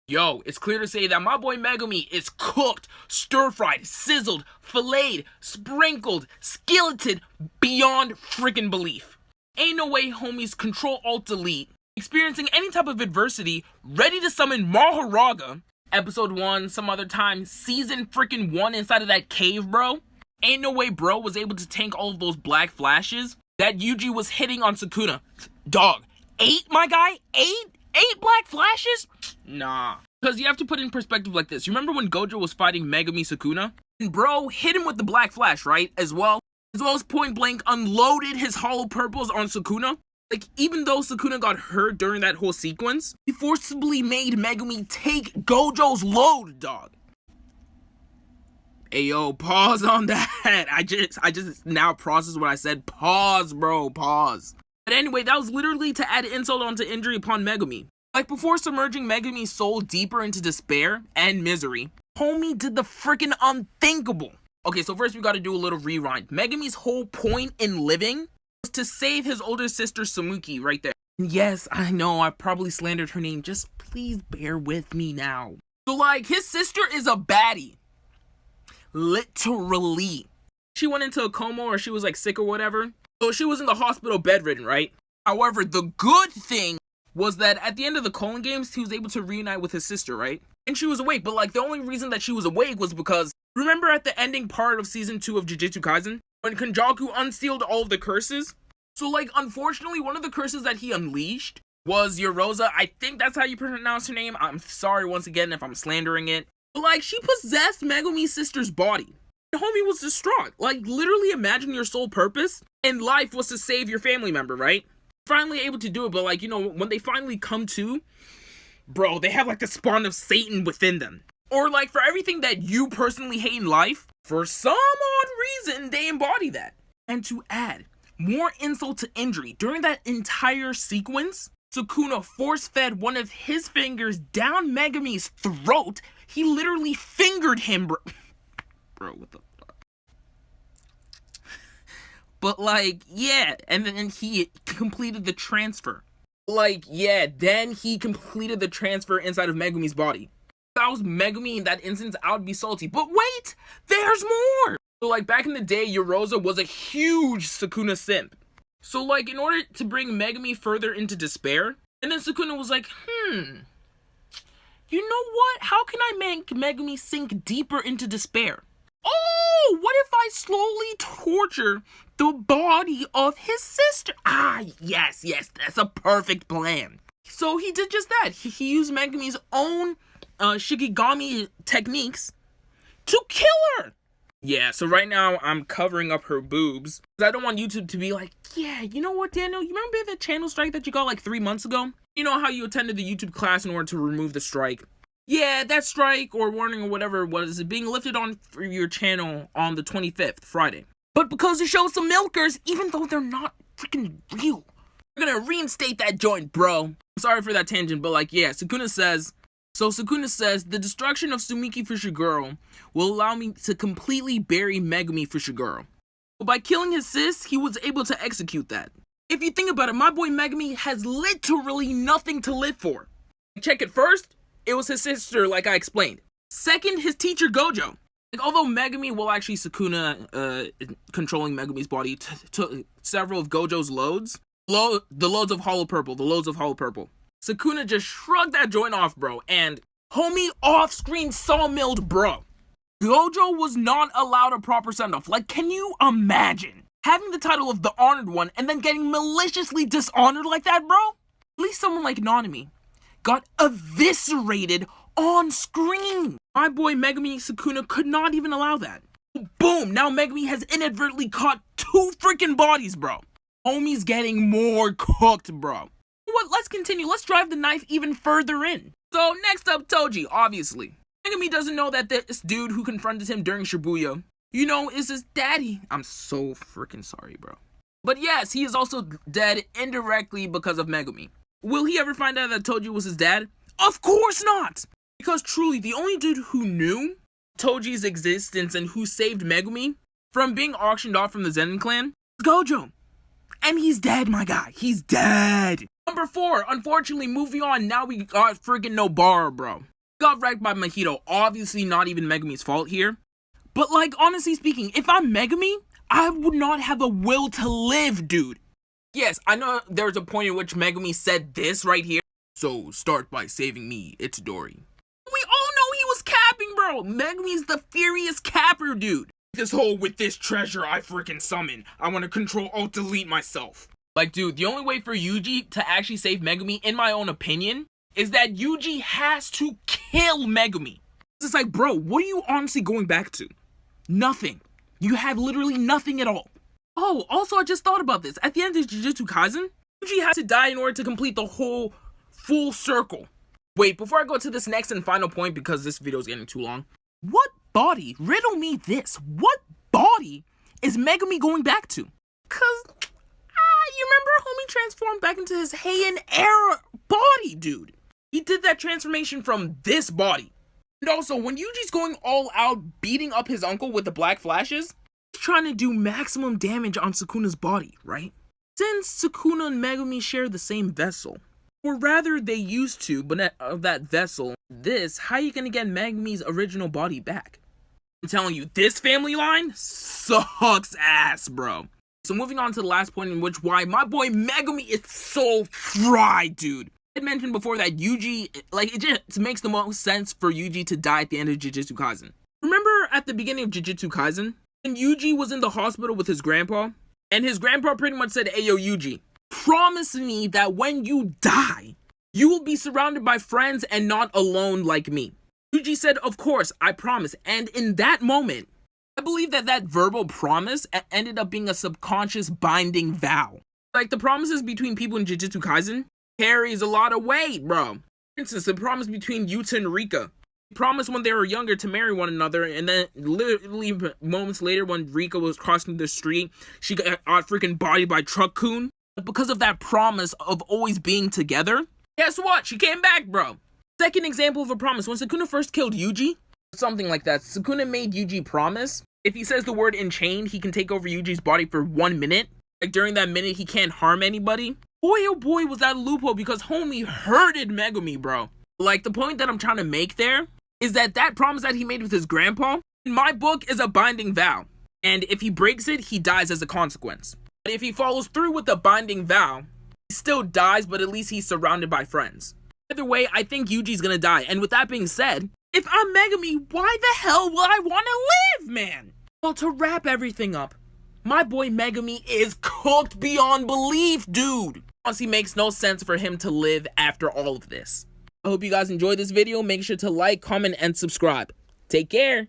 Yo, it's clear to say that my boy Megumi is cooked, stir-fried, sizzled, filleted, sprinkled, skilleted beyond freaking belief. Ain't no way homies Control-Alt-Delete, experiencing any type of adversity, ready to summon Maharaga, episode 1, some other time, season freaking 1 inside of that cave, bro. Ain't no way bro was able to tank all of those black flashes that Yuji was hitting on Sukuna. Dog, 8, my guy? 8 black flashes? Nah. Because you have to put it in perspective like this. You remember when Gojo was fighting Megumi Sukuna? And bro hit him with the black flash, right? As well as point blank unloaded his hollow purples on Sukuna. Like, even though Sukuna got hurt during that whole sequence, he forcibly made Megumi take Gojo's load, dog. Ayo, pause on that. I just now processed what I said. Pause, bro, pause. But anyway, that was literally to add insult onto injury upon Megumi. Like, before submerging Megumi's soul deeper into despair and misery, homie did the freaking unthinkable. Okay, so first we gotta do a little rewind. Megumi's whole point in living was to save his older sister Samuki right there. And yes, I know, I probably slandered her name. Just please bear with me now. So, like, his sister is a baddie. Literally. She went into a coma or she was, like, sick or whatever. So she was in the hospital bedridden, right? However, the good thing was that at the end of the Colon Games, he was able to reunite with his sister, right? And she was awake, but like the only reason that she was awake was because, remember at the ending part of season 2 of Jujutsu Kaisen, when Kenjaku unsealed all of the curses? So like, unfortunately, one of the curses that he unleashed was Yoroza. I think that's how you pronounce her name. I'm sorry once again if I'm slandering it. But like, she possessed Megumi's sister's body. And homie was distraught. Like, literally imagine your sole purpose in life was to save your family member, right? Finally able to do it, but like, you know, when they finally come to, bro, they have like the spawn of Satan within them. Or like, for everything that you personally hate in life, for some odd reason, they embody that. And to add more insult to injury, during that entire sequence, Sukuna force-fed one of his fingers down Megumi's throat. He literally fingered him, bro. Bro, what the fuck? But like, yeah, and then he completed the transfer. Like, yeah, then he completed the transfer inside of Megumi's body. If I was Megumi in that instance, I would be salty. But wait, there's more! So like, back in the day, Yoroza was a huge Sukuna simp. So like, in order to bring Megumi further into despair, and then Sukuna was like, you know what? How can I make Megumi sink deeper into despair? Oh, what if I slowly torture the body of his sister? Ah, yes, that's a perfect plan. So he did just that. He used Megumi's own Shikigami techniques to kill her. Yeah, so right now I'm covering up her boobs, because I don't want YouTube to be like, yeah, you know what, Daniel? You remember the channel strike that you got like 3 months ago? You know how you attended the YouTube class in order to remove the strike? Yeah, that strike or warning or whatever it was being lifted on for your channel on the 25th, Friday. But because it shows some milkers, even though they're not freaking real, we're gonna reinstate that joint, bro. I'm sorry for that tangent, but like, yeah, Sukuna says, the destruction of Sumiki Fushiguro will allow me to completely bury Megumi Fushiguro. But by killing his sis, he was able to execute that. If you think about it, my boy Megumi has literally nothing to live for. Check it first. It was his sister, like I explained. Second, his teacher, Gojo. Like, although Megumi, well, actually, Sukuna, controlling Megumi's body, took several of Gojo's loads. The loads of hollow purple. Sukuna just shrugged that joint off, bro. And homie off-screen sawmilled, bro. Gojo was not allowed a proper send-off. Like, can you imagine having the title of the Honored One and then getting maliciously dishonored like that, bro? At least someone like Nanami got eviscerated on screen. My boy Megumi Sukuna could not even allow that. Boom, now Megumi has inadvertently caught 2 freaking bodies, bro. Homie's getting more cooked, bro. What? Let's continue. Let's drive the knife even further in. So next up, Toji, obviously. Megumi doesn't know that this dude who confronted him during Shibuya, you know, is his daddy. I'm so freaking sorry, bro. But yes, he is also dead indirectly because of Megumi. Will he ever find out that Toji was his dad? Of course not! Because truly, the only dude who knew Toji's existence and who saved Megumi from being auctioned off from the Zenin clan was Gojo. And he's dead, my guy. He's dead. Number 4, unfortunately, moving on, now we got friggin' Nobara, bro. Got wrecked by Mahito. Obviously not even Megumi's fault here. But like, honestly speaking, if I'm Megumi, I would not have a will to live, dude. Yes, I know there's a point in which Megumi said this right here. So, start by saving me, Itadori. We all know he was capping, bro. Megumi's the furious capper, dude. This whole with this treasure I freaking summon. I want to control alt delete myself. Like, dude, the only way for Yuji to actually save Megumi, in my own opinion, is that Yuji has to kill Megumi. It's like, bro, what are you honestly going back to? Nothing. You have literally nothing at all. Oh, also, I just thought about this. At the end of Jujutsu Kaisen, Yuji has to die in order to complete the whole full circle. Wait, before I go to this next and final point, because this video is getting too long, what body, riddle me this, what body is Megumi going back to? Cause, you remember homie transformed back into his Heian era body, dude. He did that transformation from this body. And also, when Yuji's going all out beating up his uncle with the black flashes, he's trying to do maximum damage on Sukuna's body, right? Since Sukuna and Megumi share the same vessel, or rather they used to, but of that vessel, how you gonna get Megumi's original body back? I'm telling you, this family line sucks ass, bro. So moving on to the last point in which why my boy Megumi is so fried, dude. I mentioned before that Yuji, like, it just makes the most sense for Yuji to die at the end of Jujutsu Kaisen. Remember at the beginning of Jujutsu Kaisen, when Yuji was in the hospital with his grandpa, and his grandpa pretty much said, "Hey yo, Yuji, promise me that when you die, you will be surrounded by friends and not alone like me." Yuji said, "Of course, I promise." And in that moment, I believe that verbal promise ended up being a subconscious binding vow. Like, the promises between people in Jujutsu Kaisen carries a lot of weight, bro. For instance, the promise between Yuta and Rika. They promised when they were younger to marry one another, and then literally moments later when Rika was crossing the street, she got freaking bodied by Truck-kun. Because of that promise of always being together, guess what? She came back, bro. Second example of a promise. When Sukuna first killed Yuji, something like that, Sukuna made Yuji promise if he says the word enchained, he can take over Yuji's body for 1 minute. Like, during that minute, he can't harm anybody. Boy, oh boy, was that a loophole, because homie hurted Megumi, bro. Like, the point that I'm trying to make there is that promise that he made with his grandpa, in my book, is a binding vow. And if he breaks it, he dies as a consequence. But if he follows through with the binding vow, he still dies, but at least he's surrounded by friends. Either way, I think Yuji's gonna die. And with that being said, if I'm Megumi, why the hell will I want to live, man? Well, to wrap everything up, my boy Megumi is cooked beyond belief, dude. Honestly, makes no sense for him to live after all of this. I hope you guys enjoyed this video. Make sure to like, comment, and subscribe. Take care.